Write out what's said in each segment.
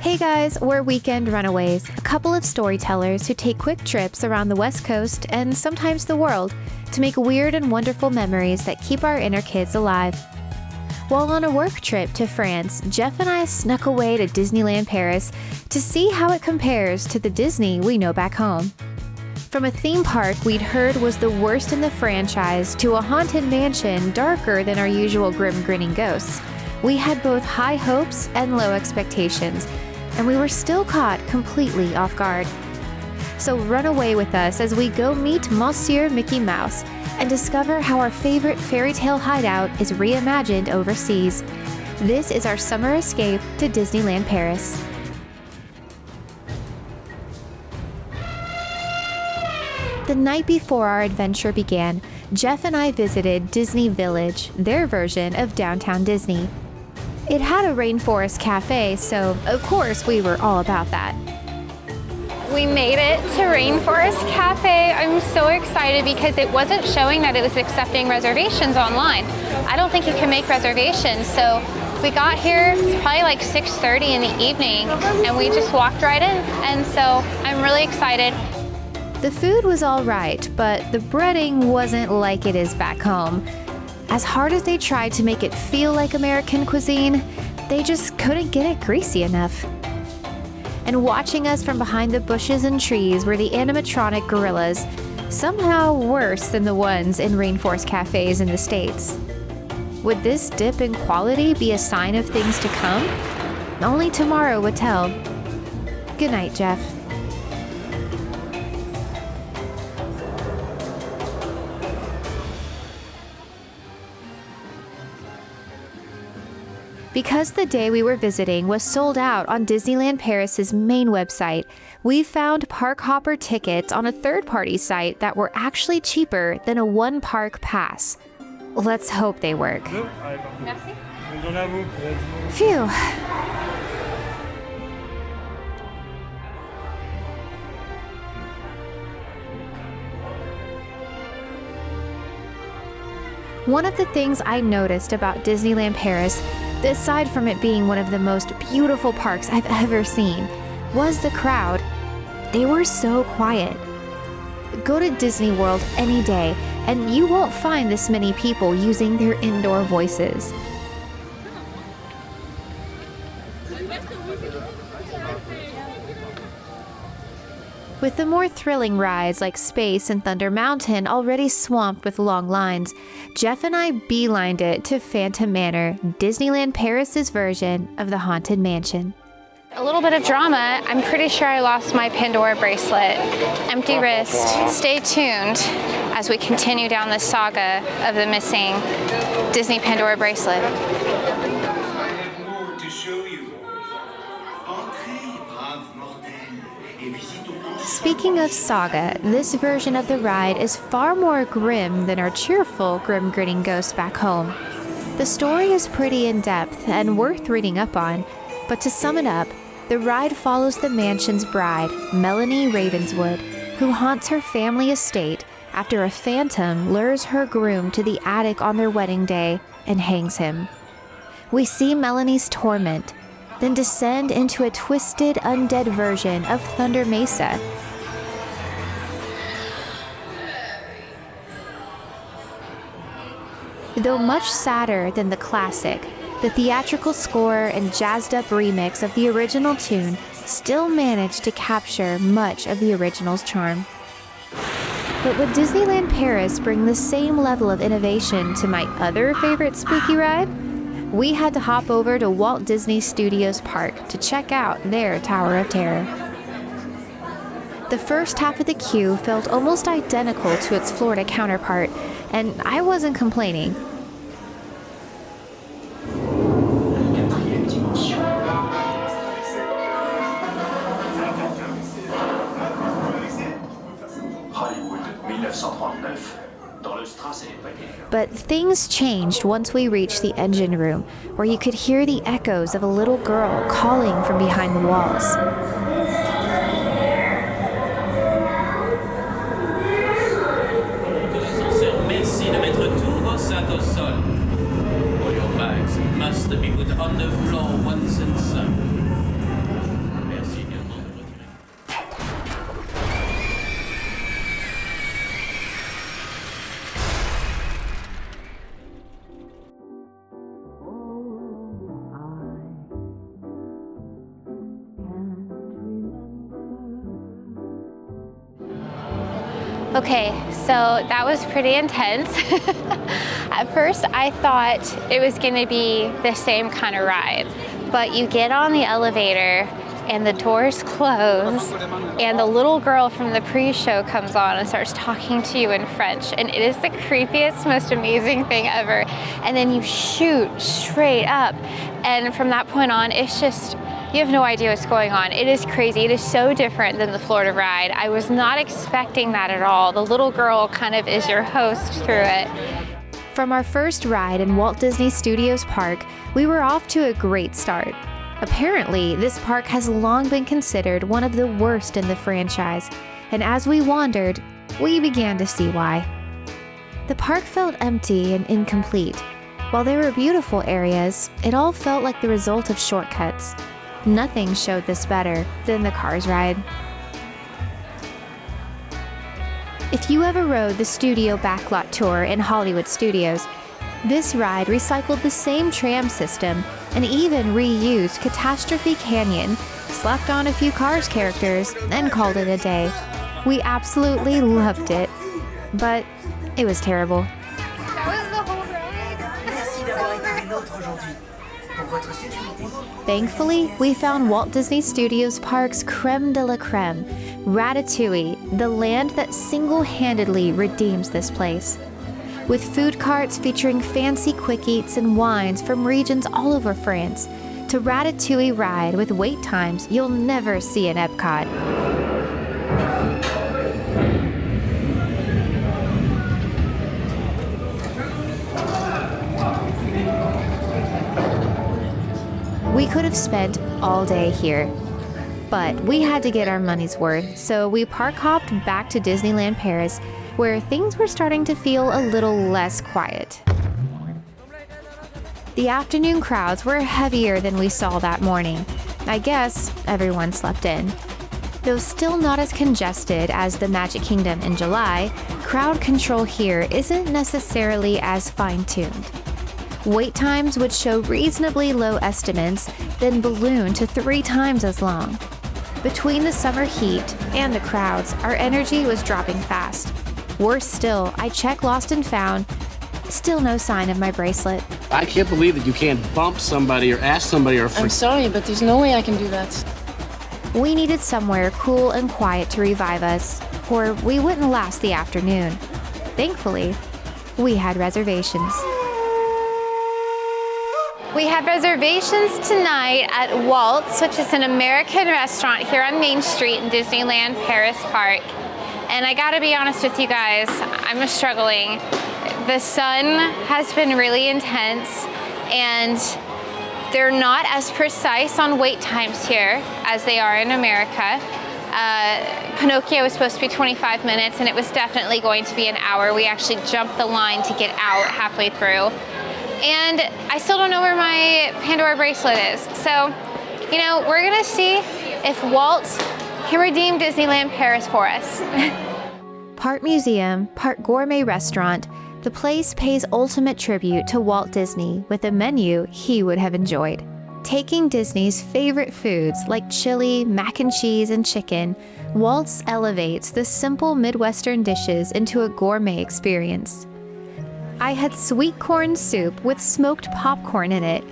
Hey guys, we're Weekend Runaways, a couple of storytellers who take quick trips around the West Coast and sometimes the world to make weird and wonderful memories that keep our inner kids alive. While on a work trip to France, Jeff and I snuck away to Disneyland Paris to see how it compares to the Disney we know back home. From a theme park we'd heard was the worst in the franchise to a haunted mansion darker than our usual grim grinning ghosts, we had both high hopes and low expectations, and we were still caught completely off guard. So run away with us as we go meet Monsieur Mickey Mouse and discover how our favorite fairy tale hideout is reimagined overseas. This is our summer escape to Disneyland Paris. The night before our adventure began, Jeff and I visited Disney Village, their version of downtown Disney. It had a Rainforest Café, so of course we were all about that. We made it to Rainforest Café. I'm so excited because it wasn't showing that it was accepting reservations online. I don't think you can make reservations, so we got here, it's probably like 6:30 in the evening, and we just walked right in, and so I'm really excited. The food was all right, but the breading wasn't like it is back home. As hard as they tried to make it feel like American cuisine, they just couldn't get it greasy enough. And watching us from behind the bushes and trees were the animatronic gorillas, somehow worse than the ones in Rainforest cafes in the States. Would this dip in quality be a sign of things to come? Only tomorrow would tell. Good night, Jeff. Because the day we were visiting was sold out on Disneyland Paris's main website, we found park hopper tickets on a third-party site that were actually cheaper than a one-park pass. Let's hope they work. Merci. Phew. One of the things I noticed about Disneyland Paris, aside from it being one of the most beautiful parks I've ever seen, was the crowd. They were so quiet. Go to Disney World any day, and you won't find this many people using their indoor voices. With the more thrilling rides like Space and Thunder Mountain already swamped with long lines, Jeff and I beelined it to Phantom Manor, Disneyland Paris's version of the Haunted Mansion. A little bit of drama. I'm pretty sure I lost my Pandora bracelet. Empty wrist. Stay tuned as we continue down the saga of the missing Disney Pandora bracelet. Speaking of saga, this version of the ride is far more grim than our cheerful grim grinning ghosts back home. The story is pretty in-depth and worth reading up on, but to sum it up, the ride follows the mansion's bride, Melanie Ravenswood, who haunts her family estate after a phantom lures her groom to the attic on their wedding day and hangs him. We see Melanie's torment, then descend into a twisted, undead version of Thunder Mesa. Though much sadder than the classic, the theatrical score and jazzed-up remix of the original tune still managed to capture much of the original's charm. But would Disneyland Paris bring the same level of innovation to my other favorite spooky ride? We had to hop over to Walt Disney Studios Park to check out their Tower of Terror. The first half of the queue felt almost identical to its Florida counterpart, and I wasn't complaining. But things changed once we reached the engine room, where you could hear the echoes of a little girl calling from behind the walls. Okay, so that was pretty intense. At first, I thought it was gonna be the same kind of ride, but you get on the elevator and the doors close and the little girl from the pre-show comes on and starts talking to you in French, and it is the creepiest, most amazing thing ever. And then you shoot straight up, and from that point on, it's just, you have no idea what's going on. It is crazy. It is so different than the Florida ride. I was not expecting that at all. The little girl kind of is your host through it. From our first ride in Walt Disney Studios Park, we were off to a great start. Apparently, this park has long been considered one of the worst in the franchise, and as we wandered, we began to see why. The park felt empty and incomplete. While there were beautiful areas, it all felt like the result of shortcuts. Nothing showed this better than the Cars ride. If you ever rode the Studio Backlot Tour in Hollywood Studios, this ride recycled the same tram system and even reused Catastrophe Canyon, slapped on a few Cars characters, and called it a day. We absolutely loved it, but it was terrible. That was the whole ride. Thankfully, we found Walt Disney Studios Park's creme de la creme, Ratatouille, the land that single-handedly redeems this place. With food carts featuring fancy quick eats and wines from regions all over France, to Ratatouille ride with wait times you'll never see in Epcot. We could have spent all day here, but we had to get our money's worth, so we park hopped back to Disneyland Paris, where things were starting to feel a little less quiet. The afternoon crowds were heavier than we saw that morning. I guess everyone slept in. Though still not as congested as the Magic Kingdom in July, crowd control here isn't necessarily as fine-tuned. Wait times would show reasonably low estimates, then balloon to 3 times as long. Between the summer heat and the crowds, our energy was dropping fast. Worse still, I checked Lost and Found, still no sign of my bracelet. I can't believe that you can't bump somebody or ask somebody or... I'm sorry, but there's no way I can do that. We needed somewhere cool and quiet to revive us, or we wouldn't last the afternoon. Thankfully, we had reservations. We had reservations tonight at Walt's, which is an American restaurant here on Main Street in Disneyland Paris Park. And I gotta be honest with you guys, I'm struggling. The sun has been really intense, and they're not as precise on wait times here as they are in America. Pinocchio was supposed to be 25 minutes, and it was definitely going to be an hour. We actually jumped the line to get out halfway through. And I still don't know where my Pandora bracelet is. So, you know, we're gonna see if Walt can redeem Disneyland Paris for us. Part museum, part gourmet restaurant, the place pays ultimate tribute to Walt Disney with a menu he would have enjoyed. Taking Disney's favorite foods like chili, mac and cheese, and chicken, Walt's elevates the simple Midwestern dishes into a gourmet experience. I had sweet corn soup with smoked popcorn in it.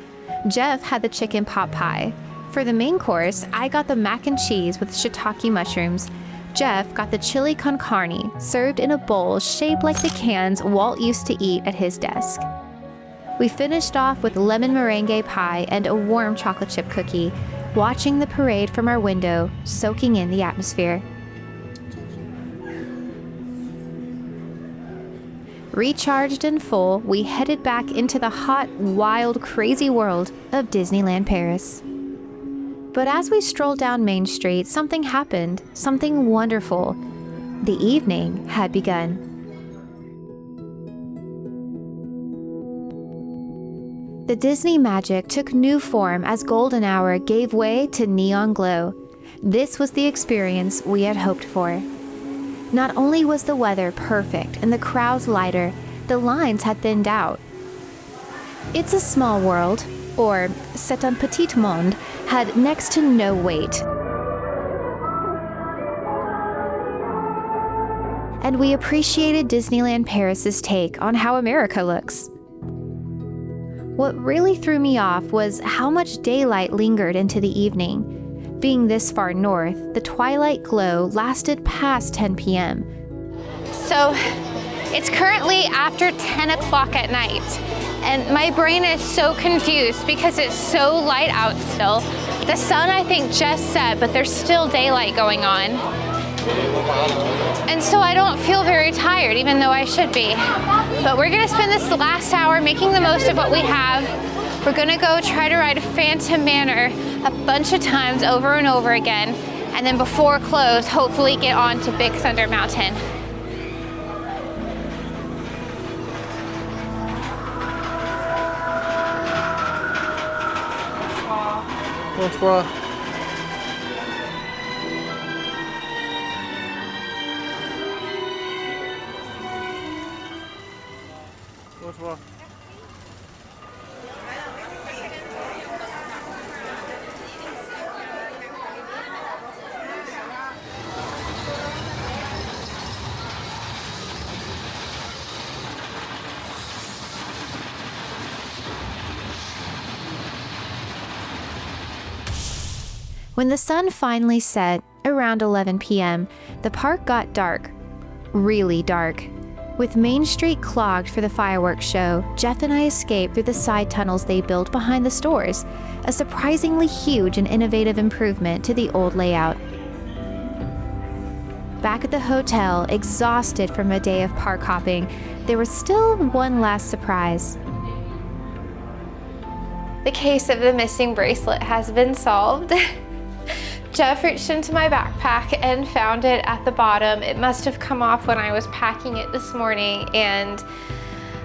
Jeff had the chicken pot pie. For the main course, I got the mac and cheese with shiitake mushrooms. Jeff got the chili con carne, served in a bowl shaped like the cans Walt used to eat at his desk. We finished off with lemon meringue pie and a warm chocolate chip cookie, watching the parade from our window, soaking in the atmosphere. Recharged and full, we headed back into the hot, wild, crazy world of Disneyland Paris. But as we strolled down Main Street, something happened, something wonderful. The evening had begun. The Disney magic took new form as golden hour gave way to neon glow. This was the experience we had hoped for. Not only was the weather perfect and the crowds lighter, the lines had thinned out. It's a Small World, or C'est un petit monde, had next to no wait. and we appreciated Disneyland Paris's take on how America looks. What really threw me off was how much daylight lingered into the evening. Being this far north, the twilight glow lasted past 10 p.m. So it's currently after 10 o'clock at night, and my brain is so confused because it's so light out still. The sun, I think, just set, but there's still daylight going on. And so I don't feel very tired, even though I should be. But we're gonna spend this last hour making the most of what we have. We're gonna go try to ride Phantom Manor a bunch of times over and over again. And then before close, hopefully get on to Big Thunder Mountain. Bonsoir. Bonsoir. When the sun finally set, around 11 p.m., the park got dark. Really dark. With Main Street clogged for the fireworks show, Jeff and I escaped through the side tunnels they built behind the stores, a surprisingly huge and innovative improvement to the old layout. Back at the hotel, exhausted from a day of park hopping, there was still one last surprise. The case of the missing bracelet has been solved. Jeff reached into my backpack and found it at the bottom. It must have come off when I was packing it this morning, and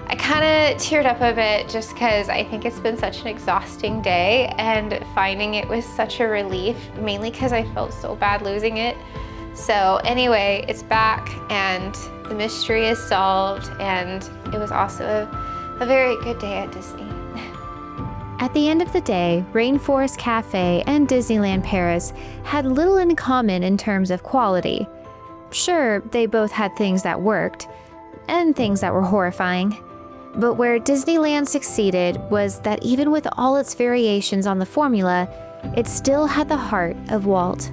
I kind of teared up a bit just because I think it's been such an exhausting day, and finding it was such a relief, mainly because I felt so bad losing it. So anyway, it's back and the mystery is solved, and it was also a very good day at Disney. At the end of the day, Rainforest Café and Disneyland Paris had little in common in terms of quality. Sure, they both had things that worked, and things that were horrifying. But where Disneyland succeeded was that even with all its variations on the formula, it still had the heart of Walt.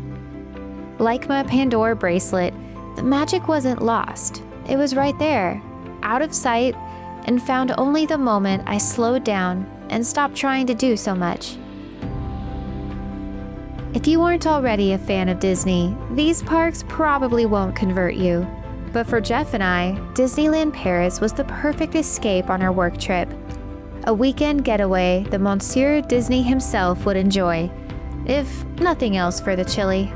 Like my Pandora bracelet, the magic wasn't lost. It was right there, out of sight, and found only the moment I slowed down and stopped trying to do so much. If you aren't already a fan of Disney, these parks probably won't convert you. But for Jeff and I, Disneyland Paris was the perfect escape on our work trip. A weekend getaway that Monsieur Disney himself would enjoy, if nothing else for the chili.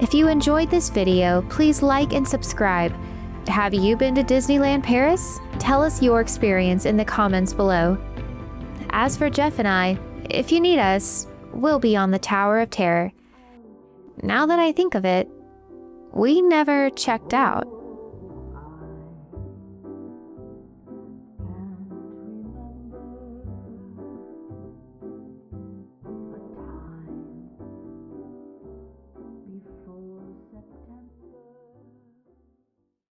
If you enjoyed this video, please like and subscribe. Have you been to Disneyland Paris? Tell us your experience in the comments below. As for Jeff and I, if you need us, we'll be on the Tower of Terror. Now that I think of it, we never checked out.